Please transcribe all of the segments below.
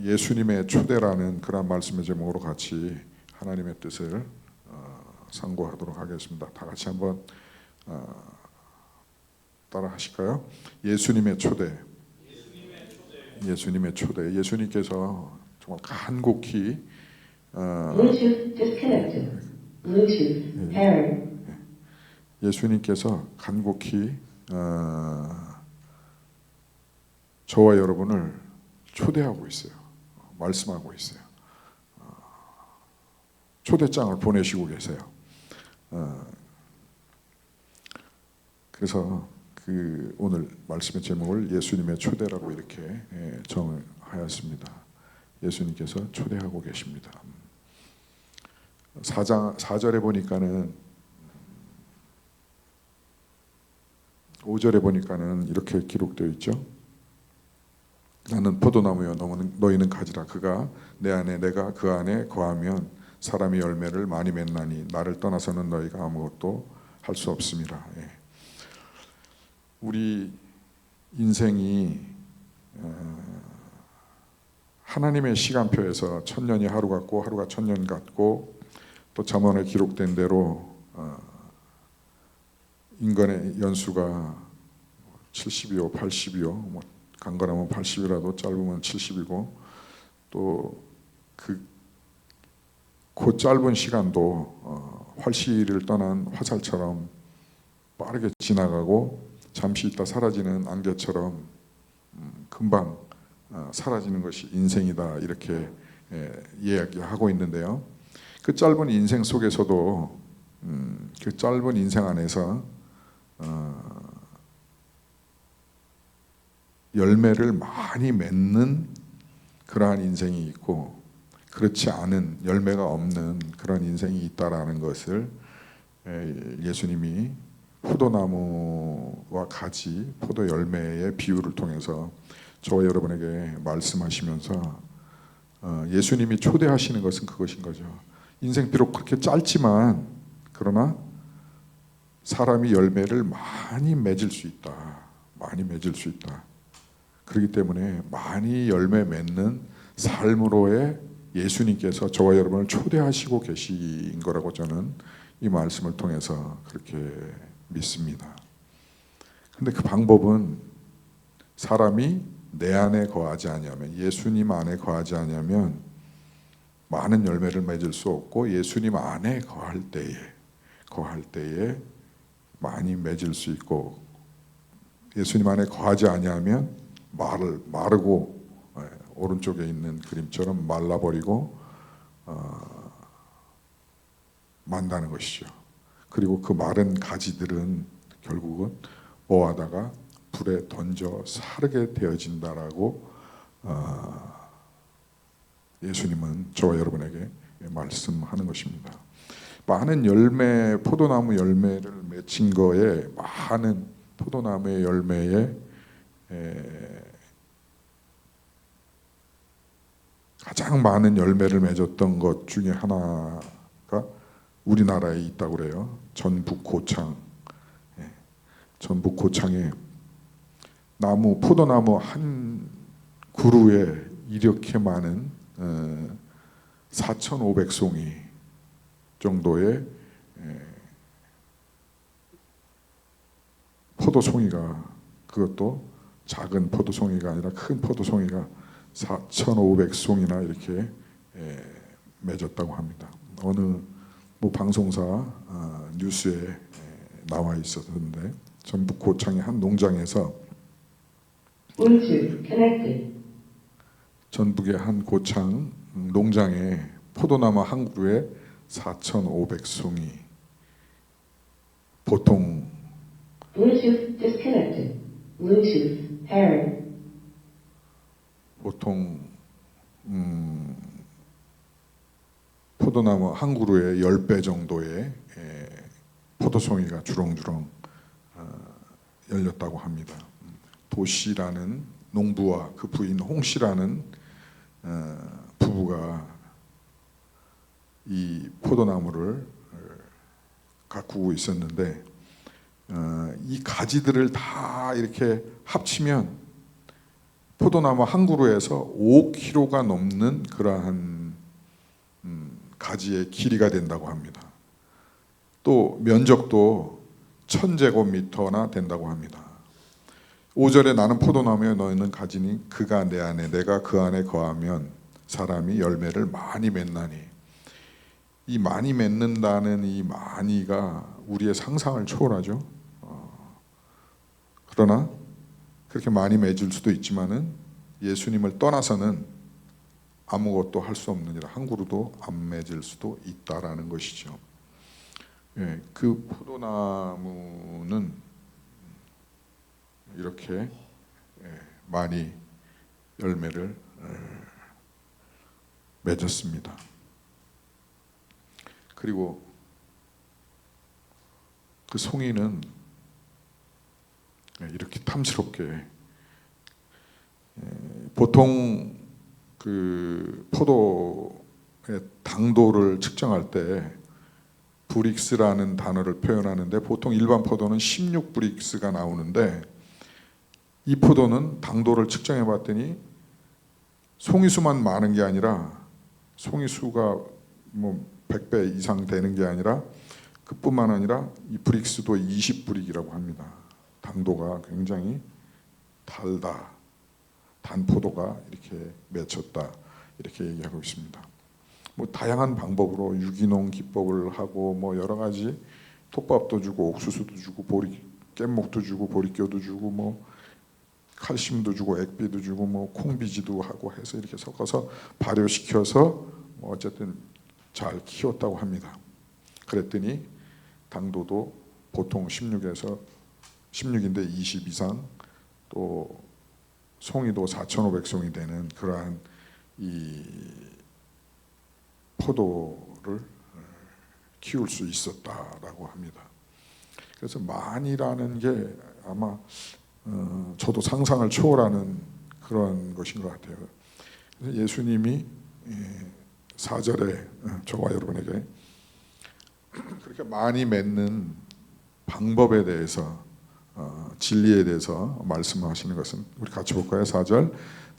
예수님의 초대라는 그런 말씀의 제목으로 같이 하나님의 뜻을 상고하도록 하겠습니다. 다 같이 한번 따라 하실까요? 예수님의 초대. 예수님의 초대. 예수님께서 정말 간곡히 예수님께서 간곡히 저와 여러분을 초대하고 있어요. 말씀하고 있어요. 초대장을 보내시고 계세요. 그래서 오늘 말씀의 제목을 예수님의 초대라고 이렇게 정하였습니다. 예수님께서 초대하고 계십니다. 4절에 보니까는 5절에 보니까는 이렇게 기록되어 있죠. 나는 포도나무여 너희는 가지라. 그가 내 안에 내가 그 안에 거하면 사람이 열매를 많이 맺나니 나를 떠나서는 너희가 아무것도 할 수 없음이라. 우리 인생이 하나님의 시간표에서 1000년이 하루 같고 하루가 1000년 같고 또 잠언에 기록된 대로 인간의 연수가 70이요 80이요 강건하면 80이라도 짧으면 70이고 또 그 짧은 시간도 활시를 떠난 화살처럼 빠르게 지나가고 잠시 있다 사라지는 안개처럼 금방 사라지는 것이 인생이다 이렇게 이야기하고 있는데요. 그 짧은 인생 속에서도 그 짧은 인생 안에서 열매를 많이 맺는 그러한 인생이 있고 그렇지 않은 열매가 없는 그런 인생이 있다라는 것을 예수님이 포도나무와 가지, 포도 열매의 비유를 통해서 저와 여러분에게 말씀하시면서 예수님이 초대하시는 것은 그것인 거죠. 인생 비록 그렇게 짧지만 그러나 사람이 열매를 많이 맺을 수 있다. 많이 맺을 수 있다. 그렇기 때문에 많이 열매 맺는 삶으로의 예수님께서 저와 여러분을 초대하시고 계신 거라고 저는 이 말씀을 통해서 그렇게 믿습니다. 근데 그 방법은 사람이 내 안에 거하지 아니하면, 예수님 안에 거하지 아니하면 많은 열매를 맺을 수 없고 예수님 안에 거할 때에 많이 맺을 수 있고 예수님 안에 거하지 아니하면 마르고 오른쪽에 있는 그림처럼 말라버리고 만다는 것이죠. 그리고 그 마른 가지들은 결국은 뭐하다가 불에 던져 사르게 되어진다라고 예수님은 저와 여러분에게 말씀하는 것입니다. 많은 열매, 포도나무 열매를 맺힌 거에 많은 포도나무의 열매에 가장 많은 열매를 맺었던 것 중에 하나가 우리나라에 있다고 그래요. 전북 고창. 전북 고창에 포도나무 한 그루에 이렇게 많은 4,500송이 정도의 포도송이가, 그것도 작은 포도송이가 아니라 큰 포도송이가 4,500송이나 이렇게 맺었다고 합니다. 어느 방송사 뉴스에 나와 있었는데 전북 고창의 한 농장에서 전북의 한 고창 농장에 포도나무 한 그루에 4,500송이 보통 포도나무 한 그루에 10배 정도의 포도송이가 주렁주렁 열렸다고 합니다. 도씨라는 농부와 그 부인 홍씨라는 부부가 이 포도나무를 가꾸고 있었는데 이 가지들을 다 이렇게 합치면 포도나무 한 그루에서 5kg가 넘는 그러한 가지의 길이가 된다고 합니다. 또 면적도 1000제곱미터나 된다고 합니다. 5절에 나는 포도나무에 너희는 가지니 그가 내 안에 내가 그 안에 거하면 사람이 열매를 많이 맺나니, 이 많이 맺는다는 이 많이가 우리의 상상을 초월하죠. 그러나 그렇게 많이 맺을 수도 있지만은 예수님을 떠나서는 아무것도 할 수 없느니라, 한 그루도 안 맺을 수도 있다라는 것이죠. 예, 그 포도나무는 이렇게 많이 열매를 맺었습니다. 그리고 그 송이는 이렇게 탐스럽게, 보통 그 포도의 당도를 측정할 때 브릭스라는 단어를 표현하는데, 보통 일반 포도는 16브릭스가 나오는데, 이 포도는 당도를 측정해 봤더니 송이수만 많은 게 아니라, 송이수가 뭐 100배 이상 되는 게 아니라, 그뿐만 아니라 이 브릭스도 20브릭이라고 합니다. 당도가 굉장히 달다, 단 포도가 이렇게 맺혔다, 이렇게 얘기하고 있습니다. 뭐 다양한 방법으로 유기농 기법을 하고, 뭐 여러 가지, 톱밥도 주고 옥수수도 주고 깻목도 주고 보리뼈도 주고 뭐 칼슘도 주고 액비도 주고 뭐 콩비지도 하고 해서 이렇게 섞어서 발효시켜서 뭐 어쨌든 잘 키웠다고 합니다. 그랬더니 당도도 보통 16인데 20 이상, 또 송이도 4,500송이 되는 그러한 이 포도를 키울 수 있었다라고 합니다. 그래서 많이라는 게 아마 저도 상상을 초월하는 그런 것인 것 같아요. 그래서 예수님이 4절에 저와 여러분에게 그렇게 많이 맺는 방법에 대해서, 진리에 대해서 말씀하시는 것은, 우리 같이 볼까요? 4절,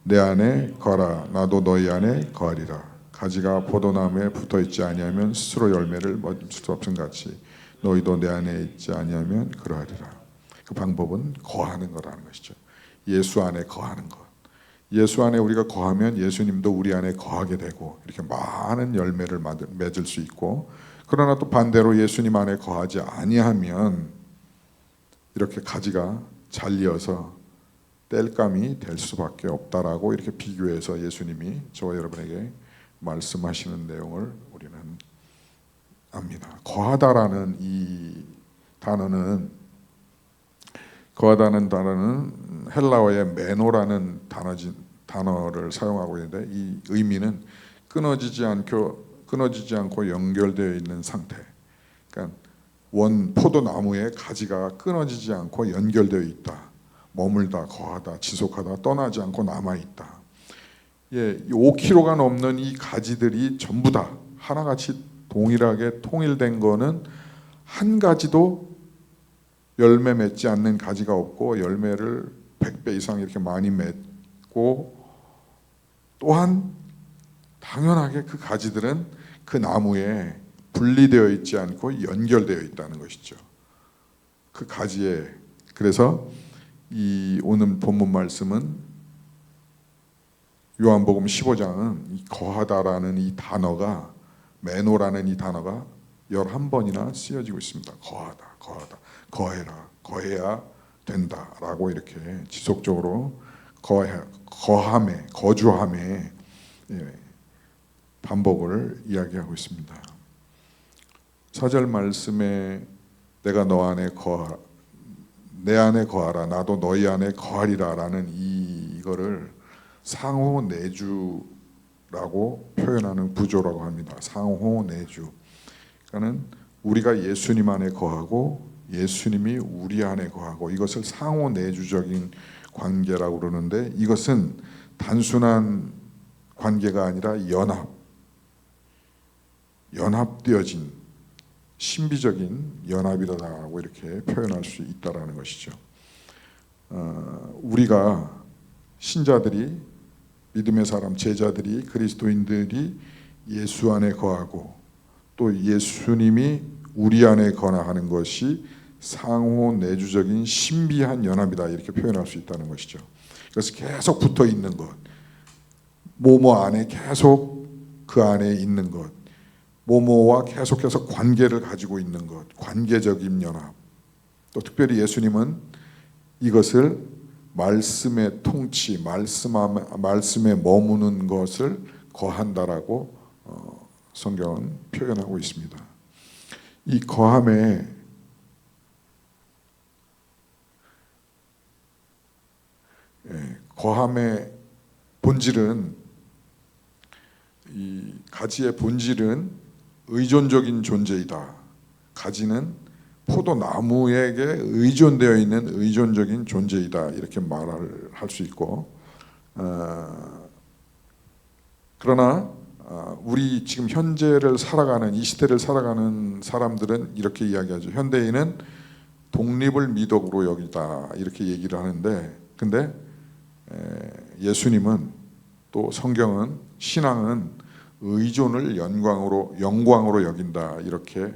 내 안에 거하라 나도 너희 안에 거하리라. 가지가 포도나무에 붙어있지 아니하면 스스로 열매를 맺을 수 없음 같이 너희도 내 안에 있지 아니하면 그러하리라. 그 방법은 거하는 거라는 것이죠. 예수 안에 거하는 것. 예수 안에 우리가 거하면 예수님도 우리 안에 거하게 되고 이렇게 많은 열매를 맺을 수 있고, 그러나 또 반대로 예수님 안에 거하지 아니하면 이렇게 가지가 잘려서 땔감이 될 수밖에 없다라고 이렇게 비교해서 예수님이 저와 여러분에게 말씀하시는 내용을 우리는 압니다. 거하다라는 이 단어는, 거하다는 단어는 헬라어의 메노라는 단어를 사용하고 있는데, 이 의미는 끊어지지 않고 연결되어 있는 상태. 그러니까 원 포도나무의 가지가 끊어지지 않고 연결되어 있다, 머물다, 거하다, 지속하다, 떠나지 않고 남아 있다. 예, 5kg가 넘는 이 가지들이 전부 다 하나같이 동일하게 통일된 거는 한 가지도 열매 맺지 않는 가지가 없고, 열매를 100배 이상 이렇게 많이 맺고, 또한 당연하게 그 가지들은 그 나무에 분리되어 있지 않고 연결되어 있다는 것이죠. 그 가지에. 그래서 이 오늘 본문 말씀은, 요한복음 15장은 이 거하다라는 이 단어가, 메노라는 이 단어가 11번이나 쓰여지고 있습니다. 거하다, 거하다, 거해라, 거해야 된다라고 이렇게 지속적으로 거함에, 거주함에 반복을 이야기하고 있습니다. 4절 말씀에 내가 너 안에 내 안에 거하라 나도 너희 안에 거하리라 라는 이거를 상호 내주라고 표현하는 구조라고 합니다. 상호 내주. 그러니까는 우리가 예수님 안에 거하고 예수님이 우리 안에 거하고, 이것을 상호 내주적인 관계라고 그러는데, 이것은 단순한 관계가 아니라 연합되어진 신비적인 연합이다라고 이렇게 표현할 수 있다라는 것이죠. 우리가 신자들이, 믿음의 사람, 제자들이, 그리스도인들이 예수 안에 거하고 또 예수님이 우리 안에 거하는 것이 상호 내주적인 신비한 연합이다, 이렇게 표현할 수 있다는 것이죠. 그래서 계속 붙어 있는 것, 모모 안에 계속 그 안에 있는 것, 모모와 계속해서 관계를 가지고 있는 것, 관계적인 연합. 또 특별히 예수님은 이것을 말씀의 통치, 말씀에 머무는 것을 거한다라고 성경은 표현하고 있습니다. 이 거함의 본질은, 이 가지의 본질은 의존적인 존재이다. 가지는 포도나무에게 의존되어 있는 의존적인 존재이다, 이렇게 말을 할 수 있고, 그러나 우리 지금 현재를 살아가는, 이 시대를 살아가는 사람들은 이렇게 이야기하죠. 현대인은 독립을 미덕으로 여기다, 이렇게 얘기를 하는데, 근데 예수님은, 또 성경은, 신앙은 의존을 영광으로 여긴다, 이렇게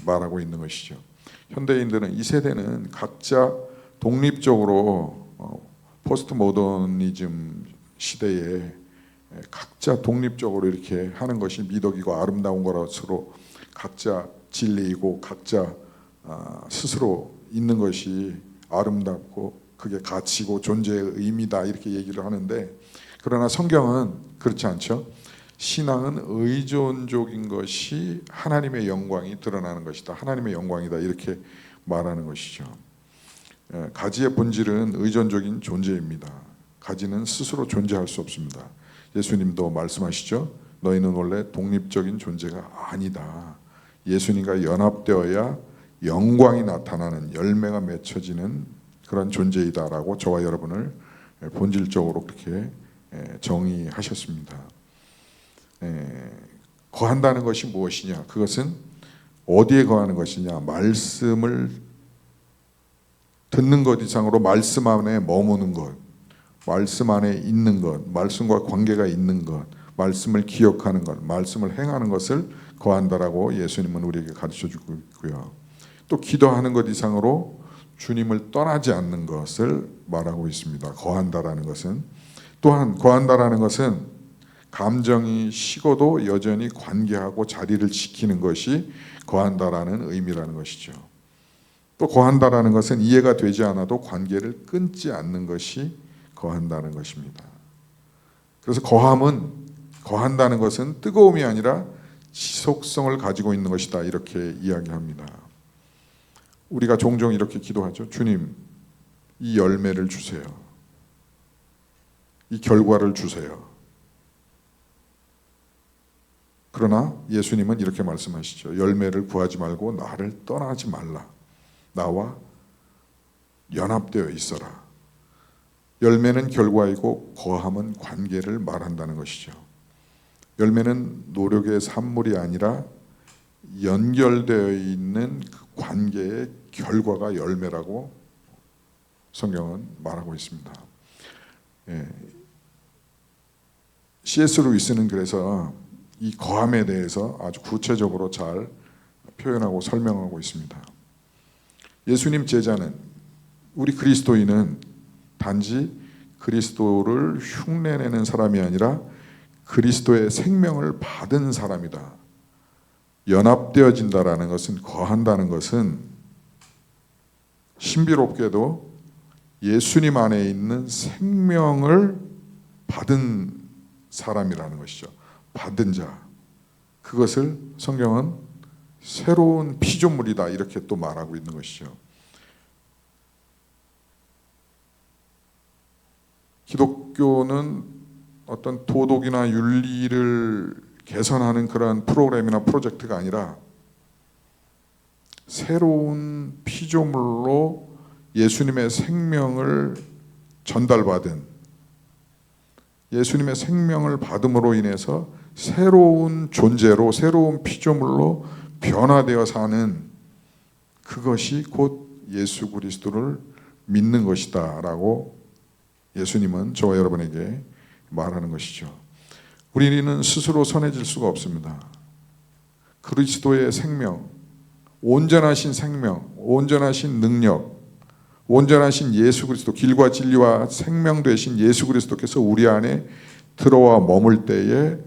말하고 있는 것이죠. 현대인들은, 이 세대는 각자 독립적으로 포스트 모더니즘 시대에 각자 독립적으로 이렇게 하는 것이 미덕이고 아름다운 것으로 각자 진리이고 각자 스스로 있는 것이 아름답고 그게 가치고 존재의 의미다, 이렇게 얘기를 하는데, 그러나 성경은 그렇지 않죠. 신앙은 의존적인 것이 하나님의 영광이 드러나는 것이다, 하나님의 영광이다, 이렇게 말하는 것이죠. 가지의 본질은 의존적인 존재입니다. 가지는 스스로 존재할 수 없습니다. 예수님도 말씀하시죠. 너희는 원래 독립적인 존재가 아니다. 예수님과 연합되어야 영광이 나타나는, 열매가 맺혀지는 그런 존재이다라고 저와 여러분을 본질적으로 그렇게 정의하셨습니다. 거한다는 것이 무엇이냐? 그것은 어디에 거하는 것이냐? 말씀을 듣는 것 이상으로 말씀 안에 머무는 것, 말씀 안에 있는 것, 말씀과 관계가 있는 것, 말씀을 기억하는 것, 말씀을 행하는 것을 거한다라고 예수님은 우리에게 가르쳐주고 있고요. 또 기도하는 것 이상으로 주님을 떠나지 않는 것을 말하고 있습니다. 거한다라는 것은, 또한 거한다라는 것은 감정이 식어도 여전히 관계하고 자리를 지키는 것이 거한다라는 의미라는 것이죠. 또 거한다라는 것은 이해가 되지 않아도 관계를 끊지 않는 것이 거한다는 것입니다. 그래서 거한다는 것은 뜨거움이 아니라 지속성을 가지고 있는 것이다, 이렇게 이야기합니다. 우리가 종종 이렇게 기도하죠. 주님, 이 열매를 주세요. 이 결과를 주세요. 그러나 예수님은 이렇게 말씀하시죠. 열매를 구하지 말고 나를 떠나지 말라. 나와 연합되어 있어라. 열매는 결과이고 거함은 관계를 말한다는 것이죠. 열매는 노력의 산물이 아니라 연결되어 있는 그 관계의 결과가 열매라고 성경은 말하고 있습니다. C.S. 루이스는 그래서 이 거함에 대해서 아주 구체적으로 잘 표현하고 설명하고 있습니다. 예수님 제자는, 우리 그리스도인은 단지 그리스도를 흉내내는 사람이 아니라 그리스도의 생명을 받은 사람이다. 연합되어진다라는 것은, 거한다는 것은 신비롭게도 예수님 안에 있는 생명을 받은 사람이라는 것이죠. 받은 자. 그것을 성경은 새로운 피조물이다, 이렇게 또 말하고 있는 것이죠. 기독교는 어떤 도덕이나 윤리를 개선하는 그런 프로그램이나 프로젝트가 아니라 새로운 피조물로 예수님의 생명을 전달받은, 예수님의 생명을 받음으로 인해서 새로운 존재로, 새로운 피조물로 변화되어 사는, 그것이 곧 예수 그리스도를 믿는 것이다 라고 예수님은 저와 여러분에게 말하는 것이죠. 우리는 스스로 선해질 수가 없습니다. 그리스도의 생명, 온전하신 생명, 온전하신 능력, 온전하신 예수 그리스도, 길과 진리와 생명 되신 예수 그리스도께서 우리 안에 들어와 머물 때에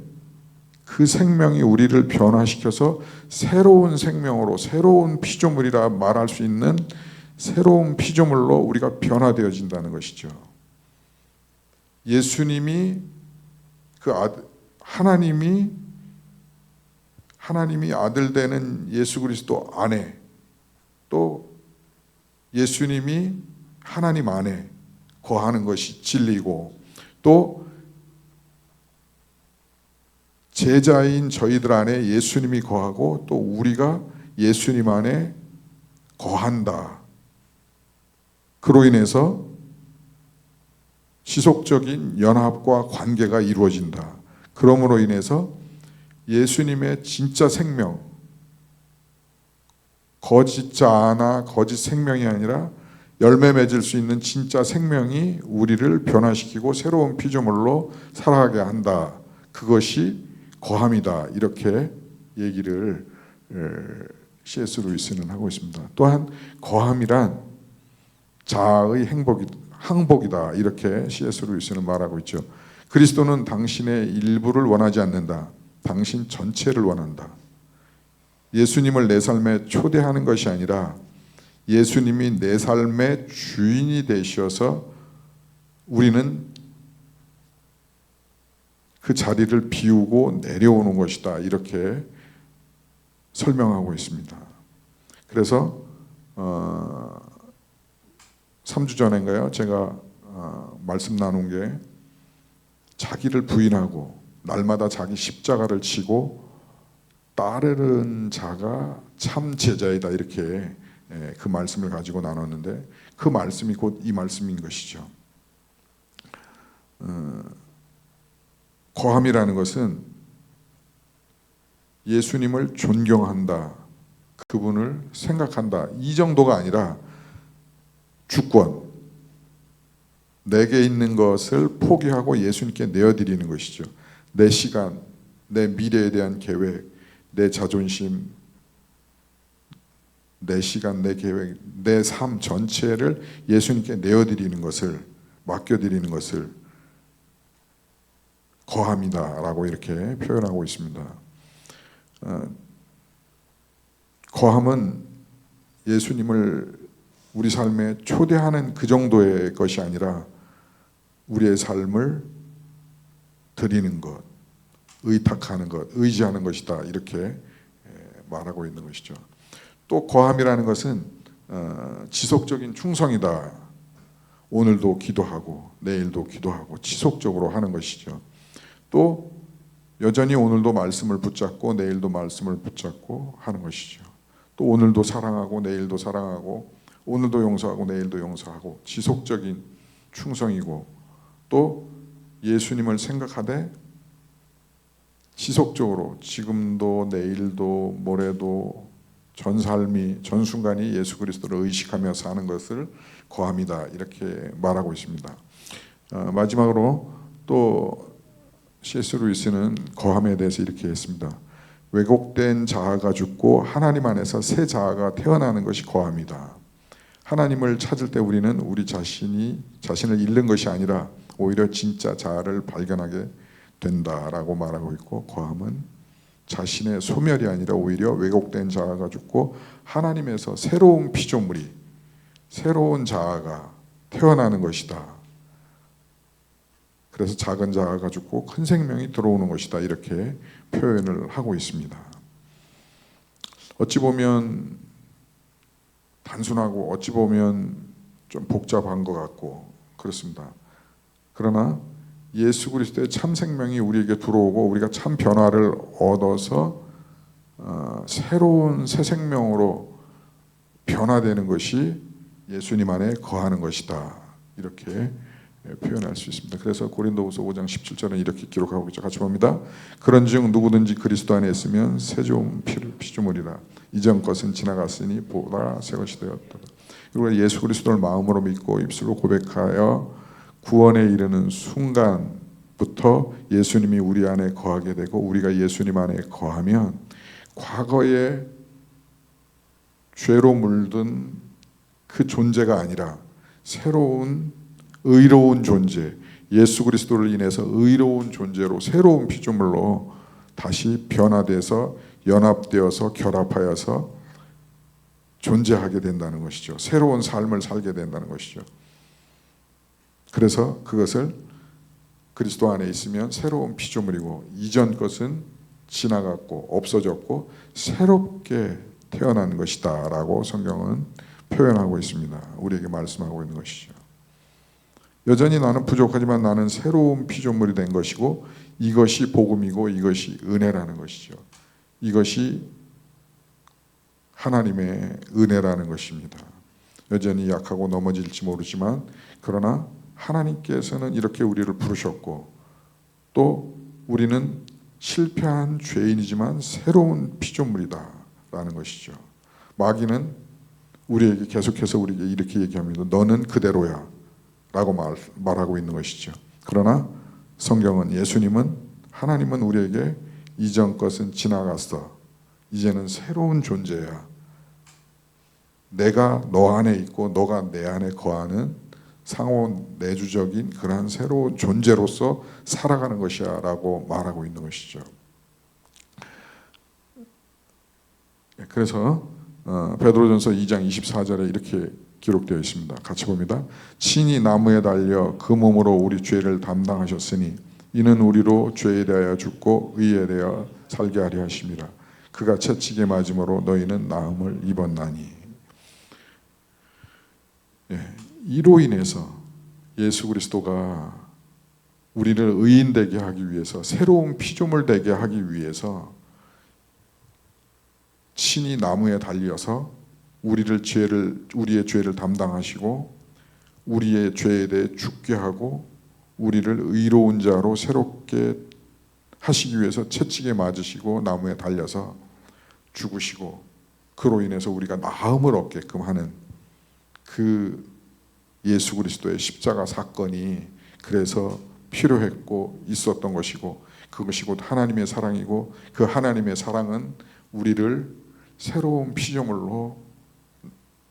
그 생명이 우리를 변화시켜서 새로운 생명으로, 새로운 피조물이라 말할 수 있는 새로운 피조물로 우리가 변화되어진다는 것이죠. 예수님이 하나님이 아들 되는 예수 그리스도 안에, 또 예수님이 하나님 안에 거하는 것이 진리고, 또 제자인 저희들 안에 예수님이 거하고 또 우리가 예수님 안에 거한다. 그로 인해서 지속적인 연합과 관계가 이루어진다. 그러므로 인해서 예수님의 진짜 생명, 거짓 자아나 거짓 생명이 아니라 열매 맺을 수 있는 진짜 생명이 우리를 변화시키고 새로운 피조물로 살아가게 한다. 그것이 거함이다. 이렇게 얘기를 C.S. 루이스는 하고 있습니다. 또한 거함이란 자아의 항복이다. 이렇게 C.S. 루이스는 말하고 있죠. 그리스도는 당신의 일부를 원하지 않는다. 당신 전체를 원한다. 예수님을 내 삶에 초대하는 것이 아니라 예수님이 내 삶의 주인이 되셔서 우리는 그 자리를 비우고 내려오는 것이다. 이렇게 설명하고 있습니다. 그래서 3주 전인가요? 제가 말씀 나눈 게 자기를 부인하고 날마다 자기 십자가를 지고 따르는 자가 참 제자이다. 이렇게 그 말씀을 가지고 나눴는데 그 말씀이 곧 이 말씀인 것이죠. 거함이라는 것은 예수님을 존경한다, 그분을 생각한다, 이 정도가 아니라 주권, 내게 있는 것을 포기하고 예수님께 내어드리는 것이죠. 내 시간, 내 미래에 대한 계획, 내 자존심, 내 시간, 내 계획, 내 삶 전체를 예수님께 내어드리는 것을, 맡겨드리는 것을 거함이다 라고 이렇게 표현하고 있습니다. 거함은 예수님을 우리 삶에 초대하는 그 정도의 것이 아니라 우리의 삶을 드리는 것, 의탁하는 것, 의지하는 것이다. 이렇게 말하고 있는 것이죠. 또 거함이라는 것은 지속적인 충성이다. 오늘도 기도하고 내일도 기도하고 지속적으로 하는 것이죠. 또 여전히 오늘도 말씀을 붙잡고 내일도 말씀을 붙잡고 하는 것이죠. 또 오늘도 사랑하고 내일도 사랑하고 오늘도 용서하고 내일도 용서하고 지속적인 충성이고, 또 예수님을 생각하되 지속적으로 지금도 내일도 모레도 전 삶이 전 순간이 예수 그리스도를 의식하며 사는 것을 거함이다. 이렇게 말하고 있습니다. 마지막으로 또 C.S. 루이스는 거함에 대해서 이렇게 했습니다. 왜곡된 자아가 죽고 하나님 안에서 새 자아가 태어나는 것이 거함이다. 하나님을 찾을 때 우리는 우리 자신을 잃는 것이 아니라 오히려 진짜 자아를 발견하게 된다라고 말하고 있고, 거함은 자신의 소멸이 아니라 오히려 왜곡된 자아가 죽고 하나님에서 새로운 피조물이, 새로운 자아가 태어나는 것이다. 그래서 작은 자아가 죽고 큰 생명이 들어오는 것이다. 이렇게 표현을 하고 있습니다. 어찌 보면 단순하고 어찌 보면 좀 복잡한 것 같고 그렇습니다. 그러나 예수 그리스도의 참 생명이 우리에게 들어오고 우리가 참 변화를 얻어서 새로운 새 생명으로 변화되는 것이 예수님 안에 거하는 것이다. 이렇게 표현할 수 있습니다. 그래서 고린도후서 5장 17절은 이렇게 기록하고 있죠. 같이 봅니다. 그런즉 누구든지 그리스도 안에 있으면 새 좋은 피조물이라. 이전 것은 지나갔으니 보라 새 것이 되었다. 그리고 예수 그리스도를 마음으로 믿고 입술로 고백하여 구원에 이르는 순간부터 예수님이 우리 안에 거하게 되고 우리가 예수님 안에 거하면 과거에 죄로 물든 그 존재가 아니라 새로운 의로운 존재, 예수 그리스도를 인해서 의로운 존재로 새로운 피조물로 다시 변화돼서 연합되어서 결합하여서 존재하게 된다는 것이죠. 새로운 삶을 살게 된다는 것이죠. 그래서 그것을 그리스도 안에 있으면 새로운 피조물이고 이전 것은 지나갔고 없어졌고 새롭게 태어난 것이다 라고 성경은 표현하고 있습니다. 우리에게 말씀하고 있는 것이죠. 여전히 나는 부족하지만 나는 새로운 피조물이 된 것이고 이것이 복음이고 이것이 은혜라는 것이죠. 이것이 하나님의 은혜라는 것입니다. 여전히 약하고 넘어질지 모르지만 그러나 하나님께서는 이렇게 우리를 부르셨고 또 우리는 실패한 죄인이지만 새로운 피조물이다 라는 것이죠. 마귀는 우리에게 계속해서 우리에게 이렇게 얘기합니다. 너는 그대로야 라고 말하고 있는 것이죠. 그러나 성경은 예수님은 하나님은 우리에게 이전 것은 지나갔어. 이제는 새로운 존재야. 내가 너 안에 있고 너가 내 안에 거하는 상호 내주적인 그러한 새로운 존재로서 살아가는 것이야 라고 말하고 있는 것이죠. 그래서 베드로전서 2장 24절에 이렇게 기록되어 있습니다. 같이 봅니다. 친히 나무에 달려 그 몸으로 우리 죄를 담당하셨으니 이는 우리로 죄에 대하여 죽고 의에 대하여 살게 하려 하심이라. 그가 채찍에 맞음으로 너희는 나음을 입었나니. 이로 인해서 예수 그리스도가 우리를 의인되게 하기 위해서 새로운 피조물 되게 하기 위해서 친히 나무에 달려서 우리의 죄를 담당하시고 우리의 죄에 대해 죽게 하고 우리를 의로운 자로 새롭게 하시기 위해서 채찍에 맞으시고 나무에 달려서 죽으시고 그로 인해서 우리가 나음을 얻게끔 하는 그 예수 그리스도의 십자가 사건이 그래서 필요했고 있었던 것이고 그것이 곧 하나님의 사랑이고 그 하나님의 사랑은 우리를 새로운 피조물로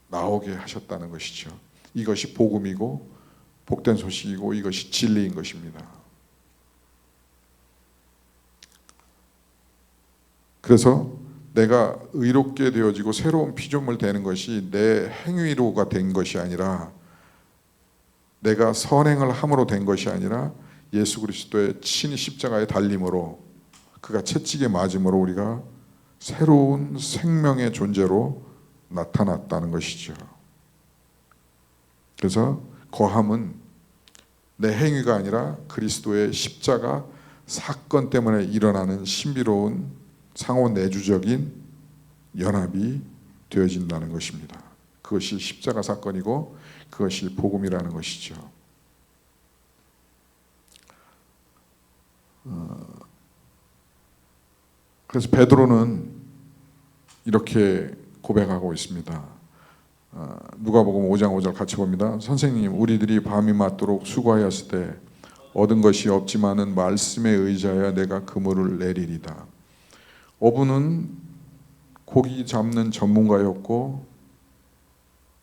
나오게 하셨다는 것이죠. 이것이 복음이고 복된 소식이고 이것이 진리인 것입니다. 그래서 내가 의롭게 되어지고 새로운 피조물 되는 것이 내 행위로가 된 것이 아니라 내가 선행을 함으로 된 것이 아니라 예수 그리스도의 친히 십자가에 달림으로 그가 채찍에 맞음으로 우리가 새로운 생명의 존재로 나타났다는 것이죠. 그래서 거함은 내 행위가 아니라 그리스도의 십자가 사건 때문에 일어나는 신비로운 상호 내주적인 연합이 되어진다는 것입니다. 그것이 십자가 사건이고 그것이 복음이라는 것이죠. 그래서 베드로는 이렇게 고백하고 있습니다. 누가복음 5장 5절 같이 봅니다. 선생님, 우리들이 밤이 맞도록 수고하였을 때 얻은 것이 없지만은 말씀에 의지하여 내가 그물을 내리리다. 어부는 고기 잡는 전문가였고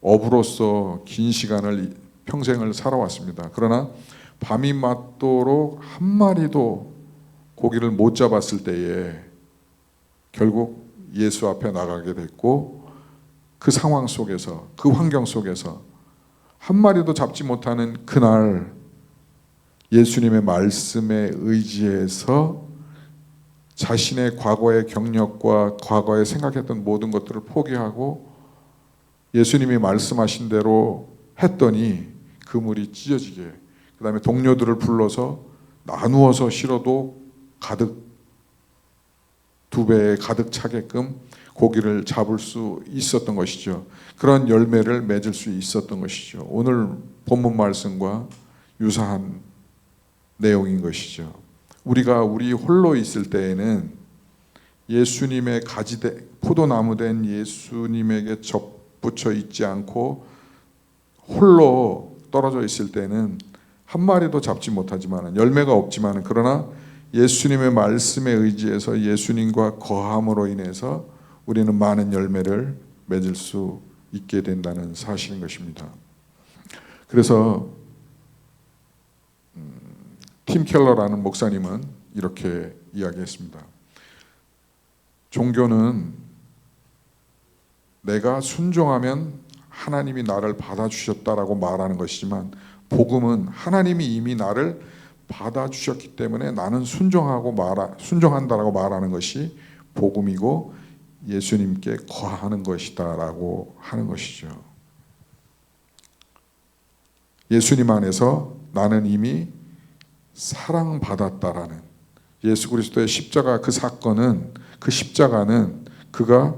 어부로서 긴 시간을 평생을 살아왔습니다. 그러나 밤이 맞도록 한 마리도 고기를 못 잡았을 때에 결국 예수 앞에 나가게 됐고 그 상황 속에서 그 환경 속에서 한 마리도 잡지 못하는 그날 예수님의 말씀에 의지해서 자신의 과거의 경력과 과거에 생각했던 모든 것들을 포기하고 예수님이 말씀하신 대로 했더니 그물이 찢어지게 그 다음에 동료들을 불러서 나누어서 실어도 가득 2배에 가득 차게끔 고기를 잡을 수 있었던 것이죠. 그런 열매를 맺을 수 있었던 것이죠. 오늘 본문 말씀과 유사한 내용인 것이죠. 우리가 우리 홀로 있을 때에는 예수님의 포도나무 된 예수님에게 접붙여 있지 않고 홀로 떨어져 있을 때는 한 마리도 잡지 못하지만 열매가 없지만 그러나 예수님의 말씀에 의지해서 예수님과 거함으로 인해서 우리는 많은 열매를 맺을 수 있게 된다는 사실인 것입니다. 그래서 팀 켈러라는 목사님은 이렇게 이야기했습니다. 종교는 내가 순종하면 하나님이 나를 받아주셨다라고 말하는 것이지만 복음은 하나님이 이미 나를 받아주셨기 때문에 나는 순종한다라고 말하는 것이 복음이고 예수님께 거하는 것이다라고 하는 것이죠. 예수님 안에서 나는 이미 사랑받았다라는 예수 그리스도의 십자가 그 사건은 그 십자가는 그가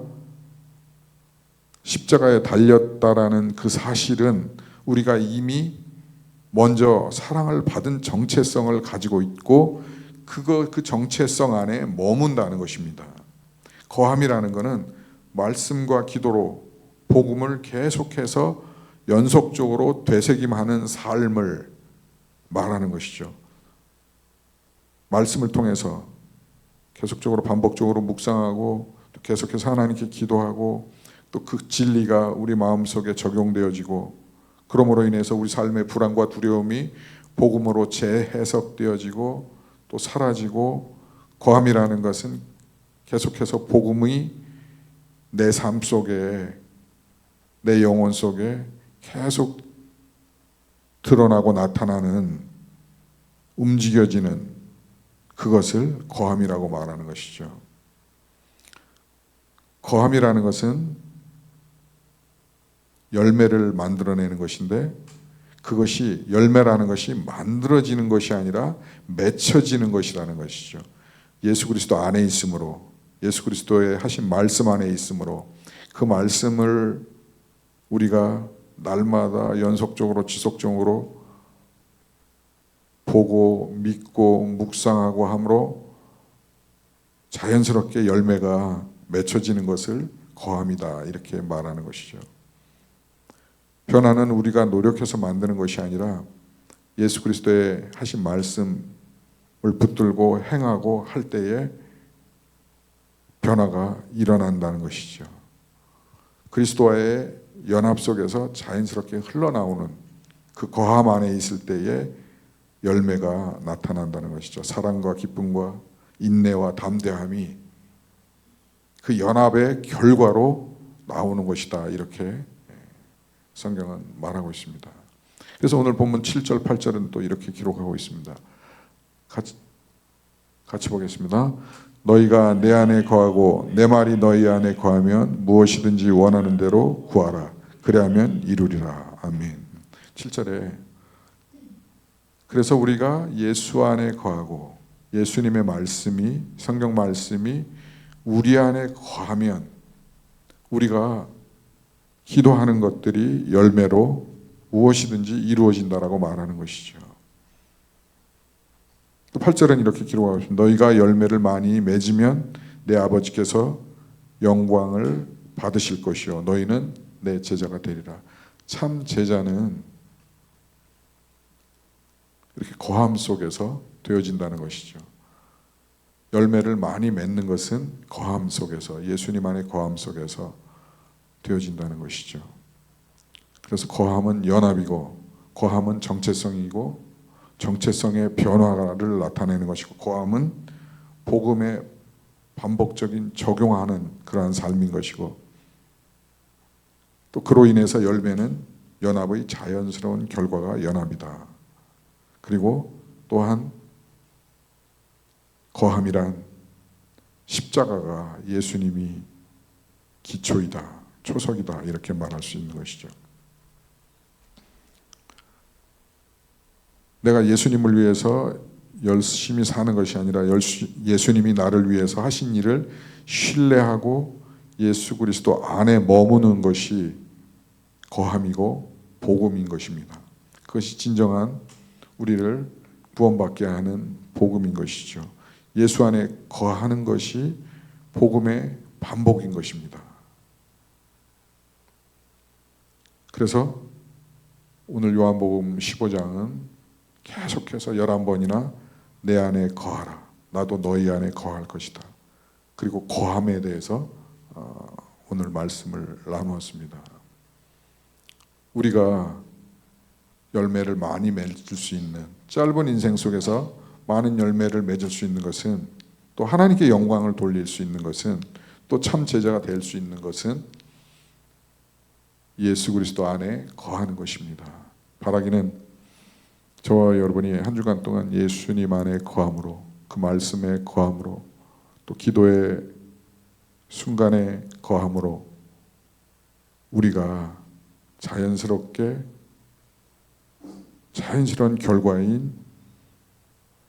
십자가에 달렸다라는 그 사실은 우리가 이미 먼저 사랑을 받은 정체성을 가지고 있고 그 정체성 안에 머문다는 것입니다. 거함이라는 것은 말씀과 기도로 복음을 계속해서 연속적으로 되새김하는 삶을 말하는 것이죠. 말씀을 통해서 계속적으로 반복적으로 묵상하고 또 계속해서 하나님께 기도하고 또 그 진리가 우리 마음속에 적용되어지고 그러므로 인해서 우리 삶의 불안과 두려움이 복음으로 재해석되어지고 또 사라지고 거함이라는 것은 계속해서 복음이 내 삶 속에 내 영혼 속에 계속 드러나고 나타나는 움직여지는 그것을 거함이라고 말하는 것이죠. 거함이라는 것은 열매를 만들어내는 것인데 그것이 열매라는 것이 만들어지는 것이 아니라 맺혀지는 것이라는 것이죠. 예수 그리스도 안에 있으므로 예수 그리스도의 하신 말씀 안에 있으므로 그 말씀을 우리가 날마다 연속적으로 지속적으로 보고 믿고 묵상하고 함으로 자연스럽게 열매가 맺혀지는 것을 거함이다 이렇게 말하는 것이죠. 변화는 우리가 노력해서 만드는 것이 아니라 예수 그리스도의 하신 말씀을 붙들고 행하고 할 때에 변화가 일어난다는 것이죠. 그리스도와의 연합 속에서 자연스럽게 흘러나오는 그 거함 안에 있을 때에 열매가 나타난다는 것이죠. 사랑과 기쁨과 인내와 담대함이 그 연합의 결과로 나오는 것이다 이렇게 성경은 말하고 있습니다. 그래서 오늘 본문 7절 8절은 또 이렇게 기록하고 있습니다. 같이 보겠습니다. 너희가 내 안에 거하고 내 말이 너희 안에 거하면 무엇이든지 원하는 대로 구하라. 그리하면 이루리라. 아멘. 7절에 그래서 우리가 예수 안에 거하고 예수님의 말씀이 성경 말씀이 우리 안에 거하면 우리가 기도하는 것들이 열매로 무엇이든지 이루어진다라고 말하는 것이죠. 또 8절은 이렇게 기록하고 있습니다. 너희가 열매를 많이 맺으면 내 아버지께서 영광을 받으실 것이요 너희는 내 제자가 되리라. 참 제자는 이렇게 거함 속에서 되어진다는 것이죠. 열매를 많이 맺는 것은 거함 속에서 예수님 안의 거함 속에서 되어진다는 것이죠. 그래서 거함은 연합이고 거함은 정체성이고 정체성의 변화를 나타내는 것이고 거함은 복음에 반복적인 적용하는 그러한 삶인 것이고 또 그로 인해서 열매는 연합의 자연스러운 결과가 연합이다. 그리고 또한 거함이란 십자가가 예수님이 기초이다, 초석이다 이렇게 말할 수 있는 것이죠. 내가 예수님을 위해서 열심히 사는 것이 아니라 예수님이 나를 위해서 하신 일을 신뢰하고 예수 그리스도 안에 머무는 것이 거함이고 복음인 것입니다. 그것이 진정한 우리를 구원받게 하는 복음인 것이죠. 예수 안에 거하는 것이 복음의 반복인 것입니다. 그래서 오늘 요한복음 15장은 계속해서 11번이나 내 안에 거하라. 나도 너희 안에 거할 것이다. 그리고 거함에 대해서 오늘 말씀을 나누었습니다. 우리가 열매를 많이 맺을 수 있는, 짧은 인생 속에서 많은 열매를 맺을 수 있는 것은, 또 하나님께 영광을 돌릴 수 있는 것은, 또 참 제자가 될 수 있는 것은 예수 그리스도 안에 거하는 것입니다. 바라기는 저와 여러분이 한 주간 동안 예수님 안에 거함으로, 그 말씀에 거함으로, 또 기도의 순간에 거함으로 우리가 자연스러운 결과인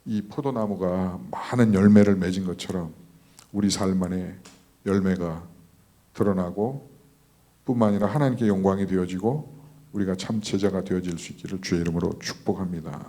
이 포도나무가 많은 열매를 맺은 것처럼 우리 삶 안에 열매가 드러나고 뿐만 아니라 하나님께 영광이 되어지고 우리가 참 제자가 되어질 수 있기를 주의 이름으로 축복합니다.